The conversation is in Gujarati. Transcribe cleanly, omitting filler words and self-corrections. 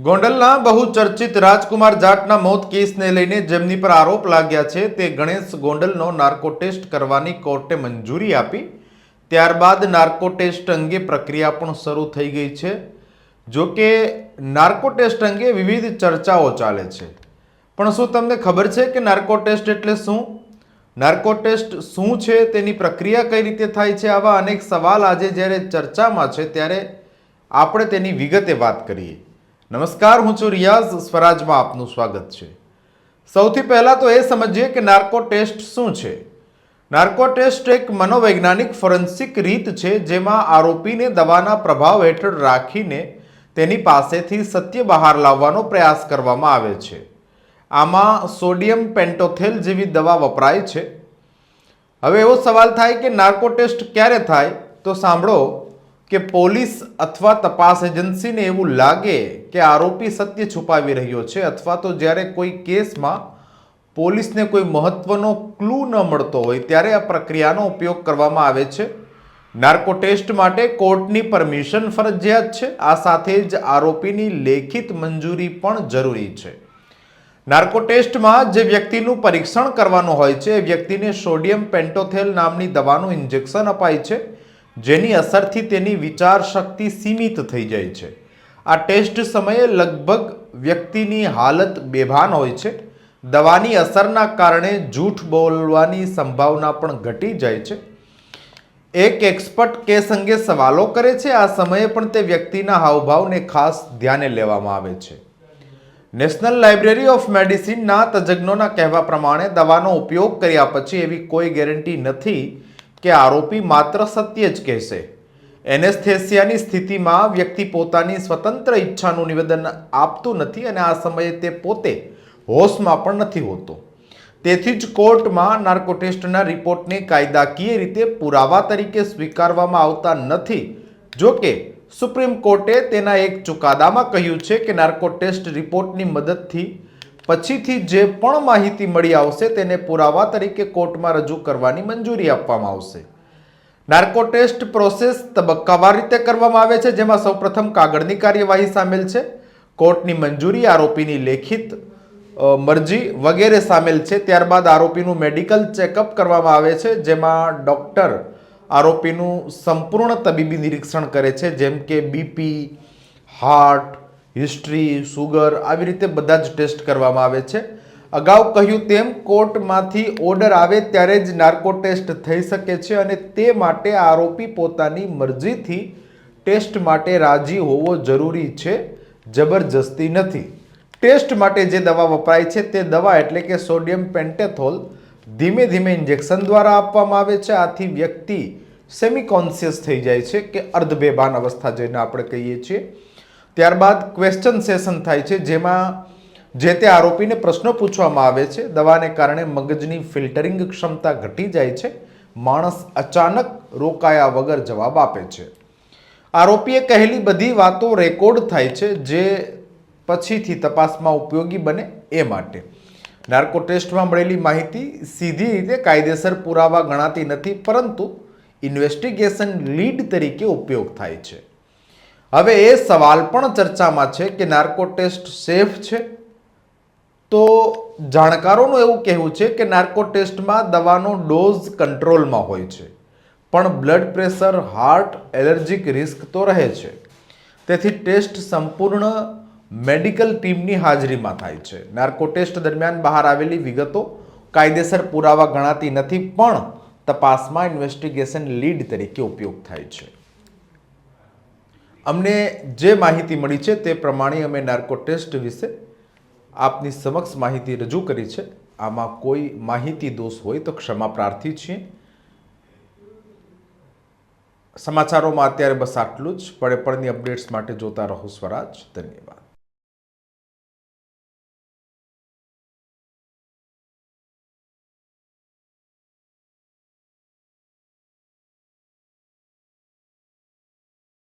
ગોંડલના બહુચર્ચિત રાજકુમાર જાટના મોત કેસને લઈને જેમની પર આરોપ લાગ્યા છે તે ગણેશ ગોંડલનો નાર્કો ટેસ્ટ કરવાની કોર્ટે મંજૂરી આપી. ત્યારબાદ નાર્કો ટેસ્ટ અંગે પ્રક્રિયા પણ શરૂ થઈ ગઈ છે. જો કે નાર્કો ટેસ્ટ અંગે વિવિધ ચર્ચાઓ ચાલે છે, પણ શું તમને ખબર છે કે નાર્કો ટેસ્ટ એટલે શું? નાર્કો ટેસ્ટ શું છે, તેની પ્રક્રિયા કઈ રીતે થાય છે? આવા અનેક સવાલ આજે જ્યારે ચર્ચામાં છે ત્યારે આપણે તેની વિગતે વાત કરીએ. નમસ્કાર, હું છું રિયાઝ, સ્વરાજમાં આપનું સ્વાગત છે. સૌથી પહેલા તો એ સમજીએ કે નાર્કો ટેસ્ટ શું છે. નાર્કો ટેસ્ટ એક મનોવૈજ્ઞાનિક ફોરેન્સિક રીત છે જેમાં આરોપીને દવાના પ્રભાવ હેઠળ રાખીને તેની પાસેથી સત્ય બહાર લાવવાનો પ્રયાસ કરવામાં આવે છે. આમાં સોડિયમ પેન્ટોથેલ જેવી દવા વપરાય છે. હવે એવો સવાલ થાય કે નાર્કો ટેસ્ટ ક્યારે થાય? તો સાંભળો કે પોલીસ અથવા તપાસ એજન્સીને એવું લાગે કે આરોપી સત્ય છુપાવી રહ્યો છે, અથવા તો જ્યારે કોઈ કેસમાં પોલીસને કોઈ મહત્વનો ક્લુ ન મળતો હોય ત્યારે આ પ્રક્રિયાનો ઉપયોગ કરવામાં આવે છે. નાર્કો ટેસ્ટ માટે કોર્ટની પરમિશન ફરજિયાત છે. આ સાથે જ આરોપીની લેખિત મંજૂરી પણ જરૂરી છે. નાર્કો ટેસ્ટમાં જે વ્યક્તિનું પરીક્ષણ કરવાનું હોય છે એ વ્યક્તિને સોડિયમ પેન્ટોથેલ નામની દવાનું ઇન્જેક્શન અપાય છે, જેની અસરથી તેની વિચાર શક્તિ સીમિત થઈ જાય છે. આ ટેસ્ટ સમયે લગભગ વ્યક્તિની હાલત બેભાન હોય છે. દવાની અસરના કારણે જૂઠ બોલવાની સંભાવના પણ ઘટી જાય છે. એક એક્સપર્ટ કેસ અંગે સવાલો કરે છે. આ સમયે પણ તે વ્યક્તિના હાવભાવને ખાસ ધ્યાને લેવામાં આવે છે. નેશનલ લાઇબ્રેરી ઓફ મેડિસિનના તજજ્ઞોના કહેવા પ્રમાણે દવાનો ઉપયોગ કર્યા પછી એવી કોઈ ગેરંટી નથી કે આરોપી માત્ર સત્ય જ કહેશે. એનેસ્થેસિયાની સ્થિતિમાં વ્યક્તિ પોતાની સ્વતંત્ર ઈચ્છાનું નિવેદન આપતું નથી અને આ સમયે તે પોતે હોશમાં પણ નથી હોતો. તેથી જ કોર્ટમાં નાર્કો ટેસ્ટના રિપોર્ટને કાયદાકીય રીતે પુરાવા તરીકે સ્વીકારવામાં આવતા નથી. જો કે સુપ્રીમ કોર્ટે તેના એક ચુકાદામાં કહ્યું છે કે નાર્કો ટેસ્ટ રિપોર્ટની મદદથી પછીથી જે પણ માહિતી મળી આવશે તેને પુરાવા તરીકે કોર્ટમાં રજૂ કરવાની મંજૂરી આપવામાં આવશે. નાર્કો ટેસ્ટ પ્રોસેસ તબક્કાવાર રીતે કરવામાં આવે છે, જેમાં સૌપ્રથમ કાગળની કાર્યવાહી સામેલ છે. કોર્ટની મંજૂરી, આરોપીની લેખિત મરજી વગેરે સામેલ છે. ત્યારબાદ આરોપીનું મેડિકલ ચેકઅપ કરવામાં આવે છે, જેમાં ડૉક્ટર આરોપીનું સંપૂર્ણ તબીબી નિરીક્ષણ કરે છે, જેમ કે બીપી, હાર્ટ, હિસ્ટ્રી, સુગર, આવી રીતે બધા જ ટેસ્ટ કરવામાં આવે છે. અગાઉ કહ્યું તેમ કોર્ટમાંથી ઓર્ડર આવે ત્યારે જ નાર્કો ટેસ્ટ થઈ શકે છે અને તે માટે આરોપી પોતાની મરજીથી ટેસ્ટ માટે રાજી હોવો જરૂરી છે, જબરજસ્તી નથી. ટેસ્ટ માટે જે દવા વપરાય છે તે દવા એટલે કે સોડિયમ પેન્ટેથોલ ધીમે ધીમે ઇન્જેક્શન દ્વારા આપવામાં આવે છે. આથી વ્યક્તિ સેમી કોન્શિયસ થઈ જાય છે કે અર્ધબેભાન અવસ્થા જેને આપણે કહીએ છીએ. ત્યારબાદ ક્વેશ્ચન સેશન થાય છે, જેમાં જે તે આરોપીને પ્રશ્નો પૂછવામાં આવે છે. દવાને કારણે મગજની ફિલ્ટરિંગ ક્ષમતા ઘટી જાય છે. માણસ અચાનક રોકાયા વગર જવાબ આપે છે. આરોપીએ કહેલી બધી વાતો રેકોર્ડ થાય છે, જે પછીથી તપાસમાં ઉપયોગી બને એ માટે. નાર્કો ટેસ્ટમાં મળેલી માહિતી સીધી રીતે કાયદેસર પુરાવા ગણાતી નથી, પરંતુ ઇન્વેસ્ટિગેશન લીડ તરીકે ઉપયોગ થાય છે. હવે એ સવાલ પણ ચર્ચામાં છે કે નાર્કો ટેસ્ટ સેફ છે? તો જાણકારોનું એવું કહેવું છે કે નાર્કો ટેસ્ટમાં દવાનો ડોઝ કંટ્રોલમાં હોય છે, પણ blood pressure, heart, allergic risk તો રહે છે. તેથી ટેસ્ટ સંપૂર્ણ મેડિકલ ટીમની હાજરીમાં થાય છે. નાર્કો ટેસ્ટ દરમિયાન બહાર આવેલી વિગતો કાયદેસર પુરાવા ગણાતી નથી, પણ તપાસમાં ઇન્વેસ્ટિગેશન લીડ તરીકે ઉપયોગ થાય છે. અમને જે માહિતી મળી છે તે પ્રમાણે અમે નાર્કો ટેસ્ટ વિશે આપની સમક્ષ માહિતી રજૂ કરી છે. આમાં કોઈ માહિતી દોષ હોય તો ક્ષમા પ્રાર્થી છીએ. સમાચારોમાં અત્યારે બસ આટલું જ. પડે પડની અપડેટ્સ માટે જોતા રહો સ્વરાજ. ધન્યવાદ.